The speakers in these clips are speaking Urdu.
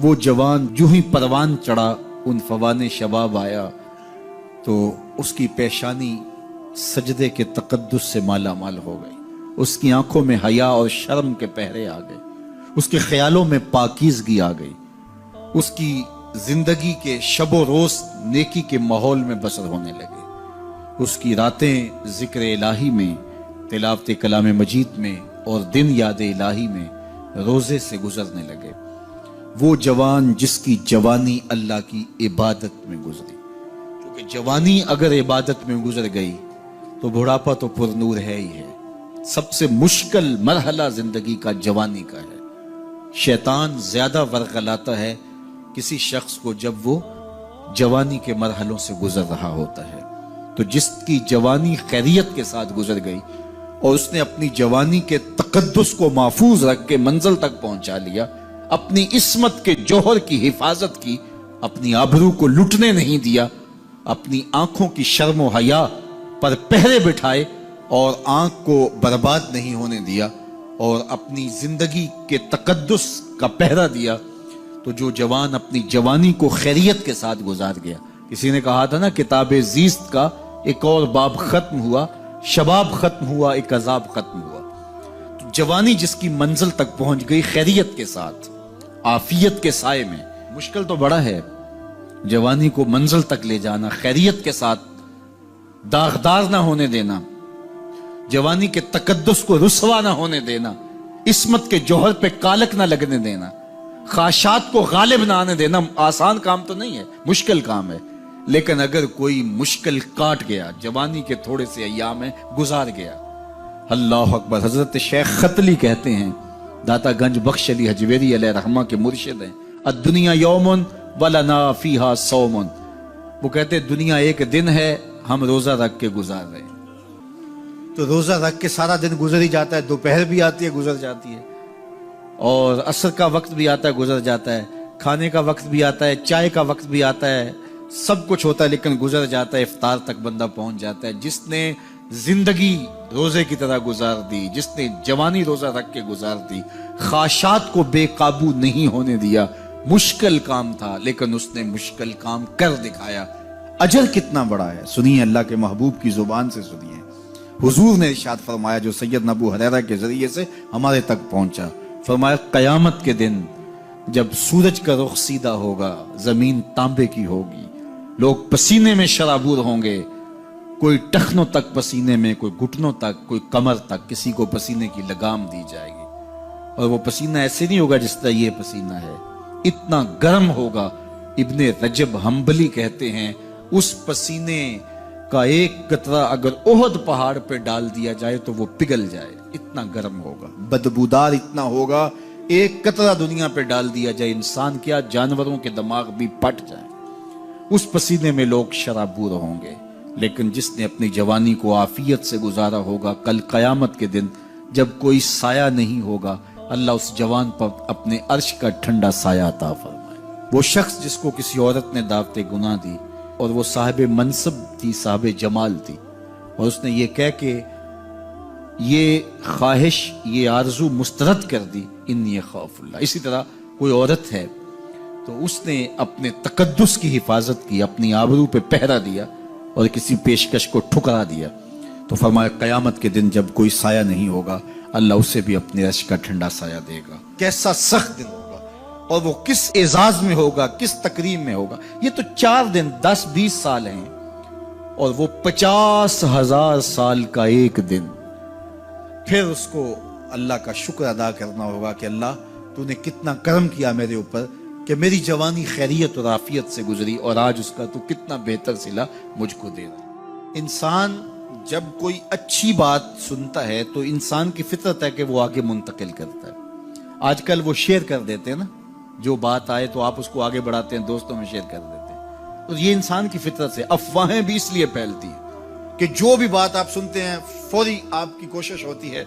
وہ جوان جو ہی پروان چڑھا ان فوان شباب آیا تو اس کی پیشانی سجدے کے تقدس سے مالا مال ہو گئی، اس کی آنکھوں میں حیا اور شرم کے پہرے آ گئے، اس کے خیالوں میں پاکیزگی آ گئی، اس کی زندگی کے شب و روز نیکی کے ماحول میں بسر ہونے لگے، اس کی راتیں ذکر الہی میں، تلاوت کلام مجید میں اور دن یاد الہی میں روزے سے گزرنے لگے۔ وہ جوان جس کی جوانی اللہ کی عبادت میں گزری، کیونکہ جوانی اگر عبادت میں گزر گئی تو بڑھاپا تو پر نور ہے ہی ہے۔ سب سے مشکل مرحلہ زندگی کا جوانی کا ہے۔ شیطان زیادہ ورغلاتا ہے کسی شخص کو جب وہ جوانی کے مرحلوں سے گزر رہا ہوتا ہے۔ تو جس کی جوانی خیریت کے ساتھ گزر گئی اور اس نے اپنی جوانی کے تقدس کو محفوظ رکھ کے منزل تک پہنچا لیا، اپنی عصمت کے جوہر کی حفاظت کی، اپنی آبرو کو لٹنے نہیں دیا، اپنی آنکھوں کی شرم و حیا پر پہرے بٹھائے اور آنکھ کو برباد نہیں ہونے دیا اور اپنی زندگی کے تقدس کا پہرا دیا، تو جو جوان اپنی جوانی کو خیریت کے ساتھ گزار گیا۔ کسی نے کہا تھا نا، کتاب زیست کا ایک اور باب ختم ہوا، شباب ختم ہوا، ایک عذاب ختم ہوا۔ تو جوانی جس کی منزل تک پہنچ گئی خیریت کے ساتھ، عافیت کے سائے میں، مشکل تو بڑا ہے جوانی کو منزل تک لے جانا، خیریت کے ساتھ، داغدار نہ ہونے دینا، جوانی کے تقدس کو رسوا نہ ہونے دینا، عصمت کے جوہر پہ کالک نہ لگنے دینا، خواہشات کو غالب نہ آنے دینا۔ آسان کام تو نہیں ہے، مشکل کام ہے، لیکن اگر کوئی مشکل کاٹ گیا، جوانی کے تھوڑے سے ایام میں گزار گیا، اللہ اکبر۔ حضرت شیخ ختلی کہتے ہیں، داتا گنج بخش علی حجویری علیہ رحمہ کے مرشد ہیں، الدنیا یوم ولنا فیہا صوم۔ وہ کہتے ہیں دنیا ایک دن ہے، ہم روزہ رکھ کے گزار رہے ہیں۔ تو روزہ رکھ کے سارا دن گزر ہی جاتا ہے، دوپہر بھی آتی ہے گزر جاتی ہے، اور عصر کا وقت بھی آتا ہے گزر جاتا ہے، کھانے کا وقت بھی آتا ہے، چائے کا وقت بھی آتا ہے، سب کچھ ہوتا ہے لیکن گزر جاتا ہے، افطار تک بندہ پہنچ جاتا ہے۔ جس نے زندگی روزے کی طرح گزار دی، جس نے جوانی روزہ رکھ کے گزار دی، خواہشات کو بے قابو نہیں ہونے دیا، مشکل کام تھا لیکن اس نے مشکل کام کر دکھایا۔ اجر کتنا بڑا ہے، سنیے اللہ کے محبوب کی زبان سے سنیے۔ حضور نے ارشاد فرمایا جو سیدنا ابو ہریرہ کے ذریعے سے ہمارے تک پہنچا، فرمایا قیامت کے دن جب سورج کا رخ سیدھا ہوگا، زمین تانبے کی ہوگی، لوگ پسینے میں شرابور ہوں گے، کوئی ٹخنوں تک پسینے میں، کوئی گھٹنوں تک، کوئی کمر تک، کسی کو پسینے کی لگام دی جائے گی، اور وہ پسینہ ایسے نہیں ہوگا جس طرح یہ پسینہ ہے، اتنا گرم ہوگا۔ ابن رجب حنبلی کہتے ہیں اس پسینے کا ایک قطرہ اگر احد پہاڑ پہ ڈال دیا جائے تو وہ پگھل جائے، اتنا گرم ہوگا، بدبودار اتنا ہوگا، ایک قطرہ دنیا پہ ڈال دیا جائے، انسان کیا جانوروں کے دماغ بھی پھٹ جائیں، اس پسینے میں لوگ شرابور ہوں گے۔ لیکن جس نے اپنی جوانی کو عافیت سے گزارا ہوگا، کل قیامت کے دن جب کوئی سایہ نہیں ہوگا، اللہ اس جوان پر اپنے عرش کا ٹھنڈا سایہ عطا فرمائے۔ وہ شخص جس کو کسی عورت نے دعوت گناہ دی اور وہ صاحب منصب تھی، صاحب جمال تھی، اور اس نے یہ کہہ کہ یہ خواہش، یہ آرزو مسترد کر دی، انی خاف اللہ۔ اسی طرح کوئی عورت ہے تو اس نے اپنے تقدس کی حفاظت کی، اپنی آبرو پہ پہرا دیا اور کسی پیشکش کو ٹھکرا دیا، تو فرمایا قیامت کے دن جب کوئی سایہ نہیں ہوگا، اللہ اسے بھی اپنے عرش کا ٹھنڈا سایہ دے گا۔ کیسا سخت دن ہوگا، اور وہ کس اعزاز میں ہوگا، کس تکریم میں ہوگا۔ یہ تو 4 دن 10-20 سال ہیں، اور وہ 50,000 سال کا ایک دن۔ پھر اس کو اللہ کا شکر ادا کرنا ہوگا کہ اللہ تو نے کتنا کرم کیا میرے اوپر کہ میری جوانی خیریت اور عافیت سے گزری، اور آج اس کا تو کتنا بہتر صلہ مجھ کو دے رہا۔ انسان جب کوئی اچھی بات سنتا ہے تو انسان کی فطرت ہے کہ وہ آگے منتقل کرتا ہے۔ آج کل وہ شیئر کر دیتے ہیں نا، جو بات آئے تو آپ اس کو آگے بڑھاتے ہیں، دوستوں میں شیئر کر دیتے ہیں۔ تو یہ انسان کی فطرت سے افواہیں بھی اس لیے پھیلتی ہیں کہ جو بھی بات آپ سنتے ہیں فوری آپ کی کوشش ہوتی ہے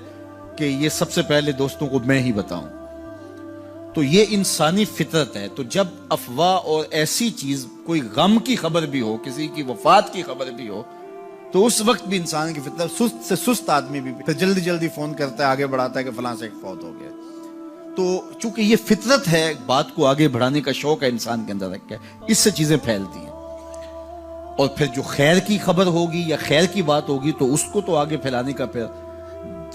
کہ یہ سب سے پہلے دوستوں کو میں ہی بتاؤں۔ تو یہ انسانی فطرت ہے۔ تو جب افواہ اور ایسی چیز، کوئی غم کی خبر بھی ہو، کسی کی وفات کی خبر بھی ہو، تو اس وقت بھی انسان کی فطرت، سست سے سست آدمی بھی پھر جلدی جلدی فون کرتا ہے، آگے بڑھاتا ہے کہ فلاں سے ایک فوت ہو گیا۔ تو چونکہ یہ فطرت ہے، بات کو آگے بڑھانے کا شوق ہے انسان کے اندر رکھا ہے، اس سے چیزیں پھیلتی ہیں، اور پھر جو خیر کی خبر ہوگی یا خیر کی بات ہوگی تو اس کو تو آگے پھیلانے کا پھر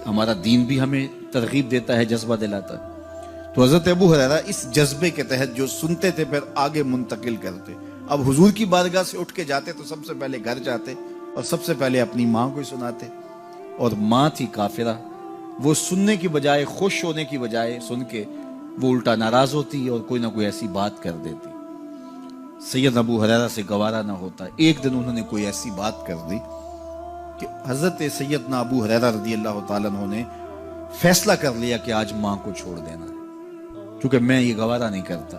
ہمارا دین بھی ہمیں ترغیب دیتا ہے، جذبہ دلاتا ہے۔ تو حضرت ابو ہریرہ اس جذبے کے تحت جو سنتے تھے پھر آگے منتقل کرتے۔ اب حضور کی بارگاہ سے اٹھ کے جاتے تو سب سے پہلے گھر جاتے اور سب سے پہلے اپنی ماں کو سناتے، اور ماں تھی کافرہ، وہ سننے کی بجائے، خوش ہونے کی بجائے سن کے وہ الٹا ناراض ہوتی اور کوئی نہ کوئی ایسی بات کر دیتی۔ سید ابو ہریرہ سے گوارا نہ ہوتا، ایک دن انہوں نے کوئی ایسی بات کر دی کہ حضرت سیدنا ابو ہریرہ رضی اللہ تعالیٰ عنہ نے فیصلہ کر لیا کہ آج ماں کو چھوڑ دینا ہے، کیونکہ میں یہ گوارا نہیں کرتا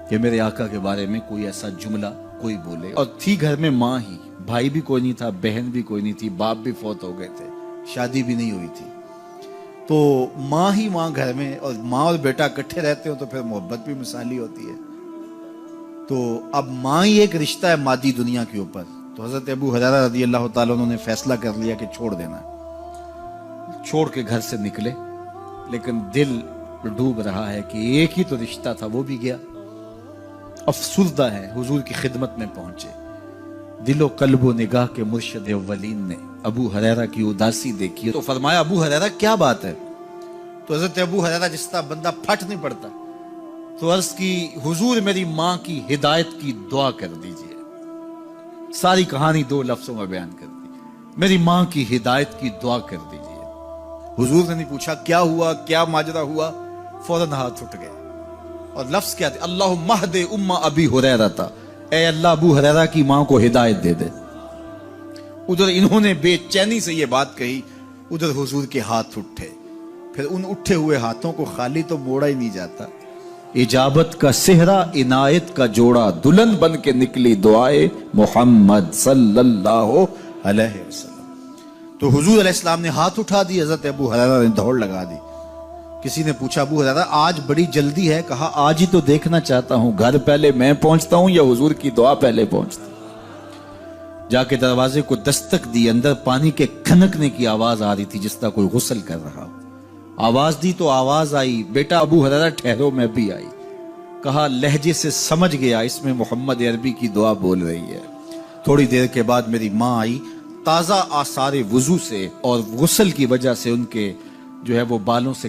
کہ میرے آقا کے بارے میں کوئی ایسا جملہ کوئی بولے۔ اور تھی گھر میں ماں ہی، بھائی بھی کوئی نہیں تھا، بہن بھی کوئی نہیں تھی، باپ بھی فوت ہو گئے تھے، شادی بھی نہیں ہوئی تھی، تو ماں ہی ماں گھر میں، اور ماں اور بیٹا اکٹھے رہتے ہو تو پھر محبت بھی مثالی ہوتی ہے۔ تو اب ماں ہی ایک رشتہ ہے مادی دنیا کے اوپر، تو حضرت ابو ہریرہ رضی اللہ تعالیٰ عنہ نے فیصلہ کر لیا کہ چھوڑ دینا ہے۔ چھوڑ کے گھر سے نکلے، لیکن دل ڈوب رہا ہے کہ ایک ہی تو رشتہ تھا وہ بھی گیا۔ افسردہ ہے، حضور کی خدمت میں پہنچے، دل و قلب و نگاہ کے مرشد اولین نے ابو ہریرہ کی اداسی دیکھی تو فرمایا ابو ہریرہ کیا بات ہے؟ تو حضرت ابو ہریرہ جس طرح بندہ پھٹ نہیں پڑتا، تو عرض کی حضور میری ماں کی ہدایت کی دعا کر دیجئے۔ ساری کہانی 2 لفظوں میں بیان کر دی، میری ماں کی ہدایت کی دعا کر دیجئے۔ حضور نے نہیں پوچھا کیا ہوا، کیا ماجرا ہوا، فوراً ہاتھ اٹھ گئے، اور لفظ کیا تھے؟ اللہم اہد ام ابی ہریرہ تھا، اے اللہ ابو ہریرہ کی ماں کو ہدایت دے دے۔ ادھر انہوں نے بے چینی سے یہ بات کہی، ادھر حضور کے ہاتھ اٹھے، پھر ان اٹھے ہوئے ہاتھوں کو خالی تو موڑا ہی نہیں جاتا، اجابت کا صحرا عنایت کا جوڑا، دلہن بن کے نکلی دعائے محمد صلی اللہ علیہ وسلم۔ تو حضور علیہ السلام نے ہاتھ اٹھا دی، حضرت ابو ہریرہ نے دوڑ لگا دی۔ کسی نے پوچھا ابو ہریرہ آج بڑی جلدی ہے؟ کہا آج ہی تو دیکھنا چاہتا ہوں، گھر پہلے میں پہنچتا ہوں یا حضور کی دعا پہلے پہنچتی؟ جا کے دروازے کو دستک دی، اندر پانی کے کھنکنے کی آواز آ رہی تھی جس طرح کوئی غسل کر رہا۔ آواز دی تو آواز آئی، بیٹا ابو ہریرہ ٹھہرو، میں بھی آئی۔ کہا لہجے سے سمجھ گیا اس میں محمد عربی کی دعا بول رہی ہے۔ تھوڑی دیر کے بعد میری ماں آئی، تازہ آثار وضو سے اور غسل کی وجہ سے ان کے جو ہے وہ بالوں سے